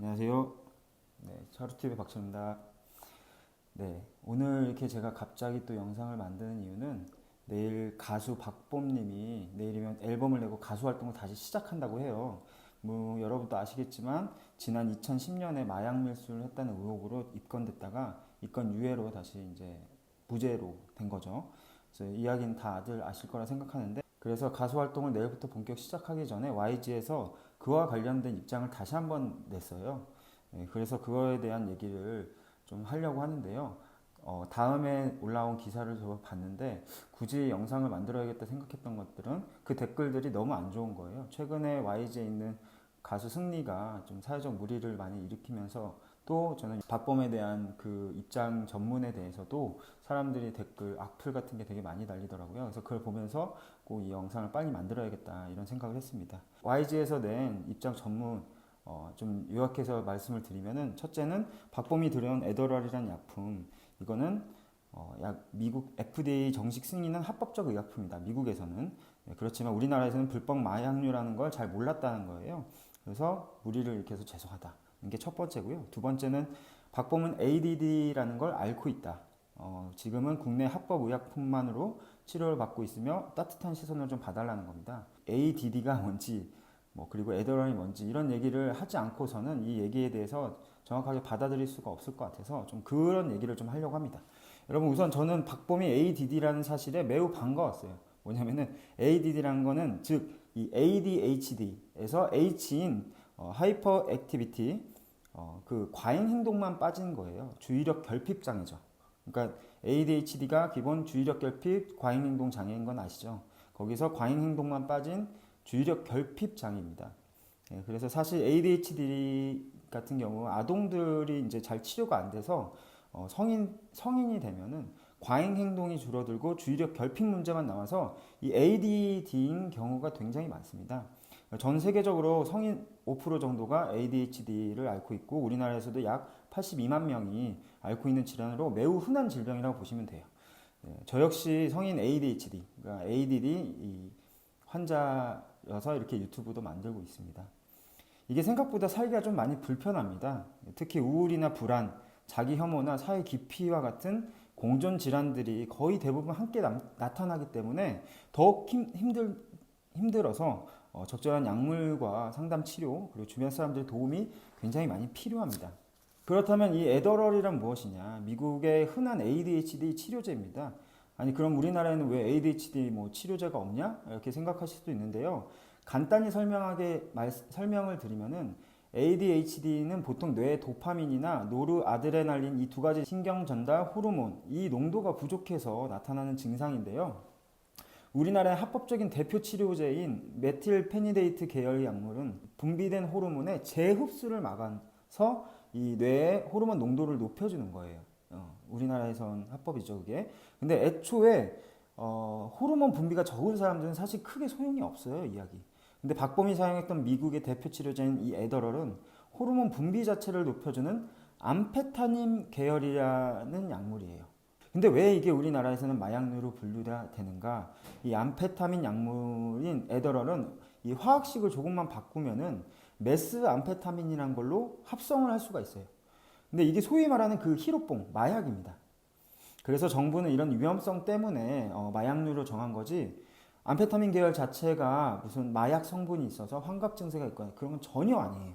안녕하세요. 네, 차루TV 박철입니다. 네, 오늘 이렇게 제가 갑자기 또 영상을 만드는 이유는 내일 가수 박봄님이 내일이면 앨범을 내고 가수 활동을 다시 시작한다고 해요. 뭐 여러분도 아시겠지만 지난 2010년에 마약 밀수를 했다는 의혹으로 입건됐다가 입건 유예로 다시 이제 무죄로 된 거죠. 그래서 이야기는 다들 아실 거라 생각하는데 그래서 가수 활동을 내일부터 본격 시작하기 전에 YG에서 그와 관련된 입장을 다시 한번 냈어요. 그래서 그거에 대한 얘기를 좀 하려고 하는데요. 다음에 올라온 기사를 저 봤는데 굳이 영상을 만들어야겠다 생각했던 것들은 그 댓글들이 너무 안 좋은 거예요. 최근에 YG에 있는 가수 승리가 좀 사회적 물의를 많이 일으키면서 또 저는 박범에 대한 그 입장 전문에 대해서도 사람들이 댓글 악플 같은 게 되게 많이 달리더라고요. 그래서 그걸 보면서 꼭 이 영상을 빨리 만들어야겠다 이런 생각을 했습니다. YG에서 낸 입장 전문 좀 요약해서 말씀을 드리면은 첫째는 박범이 들여온 에더럴이라는 약품 이거는 약 미국 FDA 정식 승인한 합법적 의약품이다. 미국에서는 그렇지만 우리나라에서는 불법 마약류라는 걸 잘 몰랐다는 거예요. 그래서 무리를 일으켜서 죄송하다. 이게 첫 번째고요. 두 번째는 박범은 ADD라는 걸 앓고 있다. 지금은 국내 합법 의약품만으로 치료를 받고 있으며 따뜻한 시선을 좀 봐달라는 겁니다. ADD가 뭔지 그리고 에더런이 뭔지 이런 얘기를 하지 않고서는 이 얘기에 대해서 정확하게 받아들일 수가 없을 것 같아서 좀 그런 얘기를 좀 하려고 합니다. 여러분 우선 저는 박범이 ADD라는 사실에 매우 반가웠어요. 뭐냐면은 ADD라는 거는 즉 이 ADHD에서 H인 하이퍼 액티비티 그 과잉 행동만 빠진 거예요. 주의력 결핍 장애죠. 그러니까 ADHD가 기본 주의력 결핍 과잉 행동 장애인 건 아시죠? 거기서 과잉 행동만 빠진 주의력 결핍 장애입니다. 그래서 사실 ADHD 같은 경우 아동들이 이제 잘 치료가 안 돼서 성인이 되면은 과잉 행동이 줄어들고 주의력 결핍 문제만 남아서 이 ADD인 경우가 굉장히 많습니다. 전 세계적으로 성인 5% 정도가 ADHD를 앓고 있고 우리나라에서도 약 82만 명이 앓고 있는 질환으로 매우 흔한 질병이라고 보시면 돼요. 저 역시 성인 ADHD, 그러니까 ADD 환자여서 이렇게 유튜브도 만들고 있습니다. 이게 생각보다 살기가 좀 많이 불편합니다. 특히 우울이나 불안, 자기 혐오나 사회 기피와 같은 공존 질환들이 거의 대부분 함께 나타나기 때문에 더욱 힘들어서 적절한 약물과 상담 치료 그리고 주변 사람들의 도움이 굉장히 많이 필요합니다. 그렇다면 이 에더럴이란 무엇이냐? 미국의 흔한 ADHD 치료제입니다. 아니 그럼 우리나라에는 왜 ADHD 치료제가 없냐? 이렇게 생각하실 수도 있는데요. 간단히 설명을 드리면은 ADHD는 보통 뇌의 도파민이나 노르아드레날린 이 두 가지 신경 전달 호르몬 이 농도가 부족해서 나타나는 증상인데요. 우리나라의 합법적인 대표 치료제인 메틸페니데이트 계열의 약물은 분비된 호르몬의 재흡수를 막아서 이 뇌의 호르몬 농도를 높여주는 거예요. 우리나라에선 합법이죠, 그게. 근데 애초에 호르몬 분비가 적은 사람들은 사실 크게 소용이 없어요, 이야기. 근데 박범이 사용했던 미국의 대표 치료제인 이 에더럴은 호르몬 분비 자체를 높여주는 암페타닌 계열이라는 약물이에요. 근데 왜 이게 우리나라에서는 마약류로 분류가 되는가? 이 암페타민 약물인 에더럴은 이 화학식을 조금만 바꾸면은 메스 암페타민이라는 걸로 합성을 할 수가 있어요. 근데 이게 소위 말하는 그 히로뽕, 마약입니다. 그래서 정부는 이런 위험성 때문에 마약류로 정한 거지 암페타민 계열 자체가 무슨 마약 성분이 있어서 환각 증세가 있거나 그런 건 전혀 아니에요.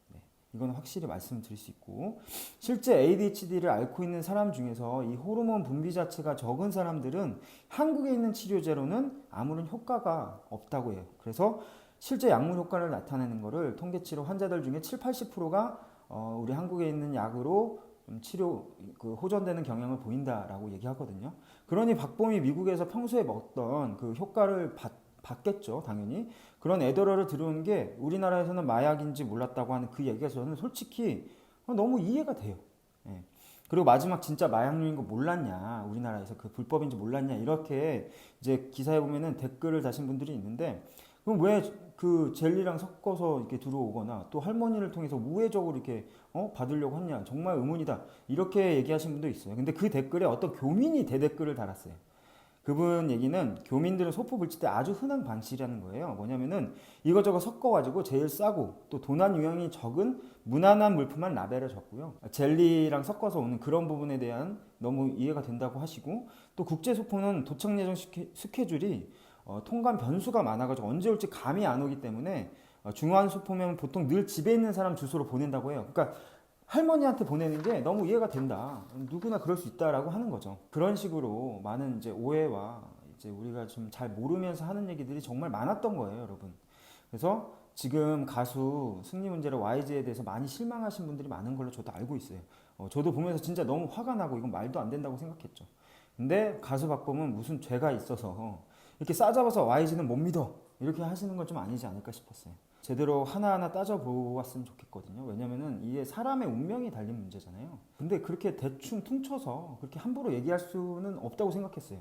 네, 이건 확실히 말씀드릴 수 있고 실제 ADHD를 앓고 있는 사람 중에서 이 호르몬 분비 자체가 적은 사람들은 한국에 있는 치료제로는 아무런 효과가 없다고 해요. 그래서 실제 약물 효과를 나타내는 거를 통계치로 환자들 중에 7, 80%가 우리 한국에 있는 약으로 치료 호전되는 경향을 보인다라고 얘기하거든요. 그러니 박범이 미국에서 평소에 먹던 그 효과를 받겠죠, 당연히. 그런 에더럴을 들어온 게 우리나라에서는 마약인지 몰랐다고 하는 그 얘기가 저는 솔직히 너무 이해가 돼요. 예. 그리고 마지막 진짜 마약류인 거 몰랐냐, 우리나라에서 그 불법인지 몰랐냐 이렇게 이제 기사에 보면은 댓글을 다신 분들이 있는데 그럼 왜 그 젤리랑 섞어서 이렇게 들어오거나 또 할머니를 통해서 우회적으로 이렇게 받으려고 했냐 정말 의문이다 이렇게 얘기하신 분도 있어요. 근데 그 댓글에 어떤 교민이 대댓글을 달았어요. 그분 얘기는 교민들은 소포 불칠 때 아주 흔한 방식이라는 거예요. 뭐냐면은 이것저것 섞어가지고 제일 싸고 또 도난 유형이 적은 무난한 물품만 라벨을 적고요. 젤리랑 섞어서 오는 그런 부분에 대한 너무 이해가 된다고 하시고, 또 국제 소포는 도착 예정 스케줄이 통관 변수가 많아가지고 언제 올지 감이 안 오기 때문에 중요한 소포면 보통 늘 집에 있는 사람 주소로 보낸다고 해요. 그러니까 할머니한테 보내는 게 너무 이해가 된다. 누구나 그럴 수 있다라고 하는 거죠. 그런 식으로 많은 이제 오해와 이제 우리가 좀 잘 모르면서 하는 얘기들이 정말 많았던 거예요, 여러분. 그래서 지금 가수 승리 문제로 YG에 대해서 많이 실망하신 분들이 많은 걸로 저도 알고 있어요. 저도 보면서 진짜 너무 화가 나고 이건 말도 안 된다고 생각했죠. 근데 가수 박범은 무슨 죄가 있어서 이렇게 싸잡아서 YG는 못 믿어 이렇게 하시는 건 좀 아니지 않을까 싶었어요. 제대로 하나하나 따져보았으면 좋겠거든요. 왜냐면은 이게 사람의 운명이 달린 문제잖아요. 근데 그렇게 대충 퉁쳐서 그렇게 함부로 얘기할 수는 없다고 생각했어요.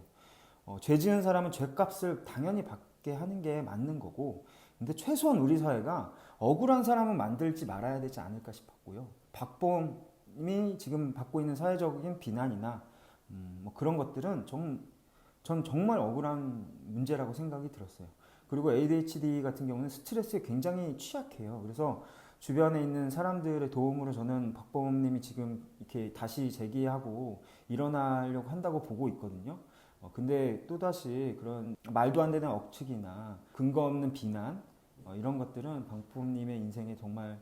죄 지은 사람은 죄값을 당연히 받게 하는 게 맞는 거고, 근데 최소한 우리 사회가 억울한 사람은 만들지 말아야 되지 않을까 싶었고요. 박범이 지금 받고 있는 사회적인 비난이나 뭐 그런 것들은 전 정말 억울한 문제라고 생각이 들었어요. 그리고 ADHD 같은 경우는 스트레스에 굉장히 취약해요. 그래서 주변에 있는 사람들의 도움으로 저는 박범님이 지금 이렇게 다시 재기하고 일어나려고 한다고 보고 있거든요. 근데 또다시 그런 말도 안 되는 억측이나 근거 없는 비난, 이런 것들은 박범님의 인생에 정말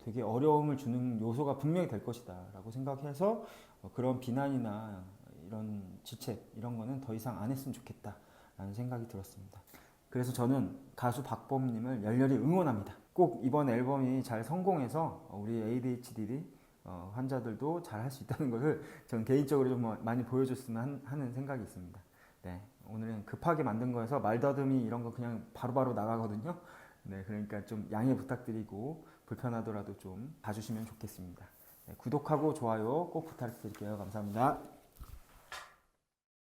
되게 어려움을 주는 요소가 분명히 될 것이다 라고 생각해서 그런 비난이나 이런 지책 이런 거는 더 이상 안 했으면 좋겠다 라는 생각이 들었습니다. 그래서 저는 가수 박범님을 열렬히 응원합니다. 꼭 이번 앨범이 잘 성공해서 우리 ADHD 환자들도 잘 할 수 있다는 것을 저는 개인적으로 좀 많이 보여줬으면 하는 생각이 있습니다. 네, 오늘은 급하게 만든 거여서 말더듬이 이런 거 그냥 바로바로 나가거든요. 네, 그러니까 좀 양해 부탁드리고 불편하더라도 좀 봐주시면 좋겠습니다. 네, 구독하고 좋아요 꼭 부탁드릴게요. 감사합니다.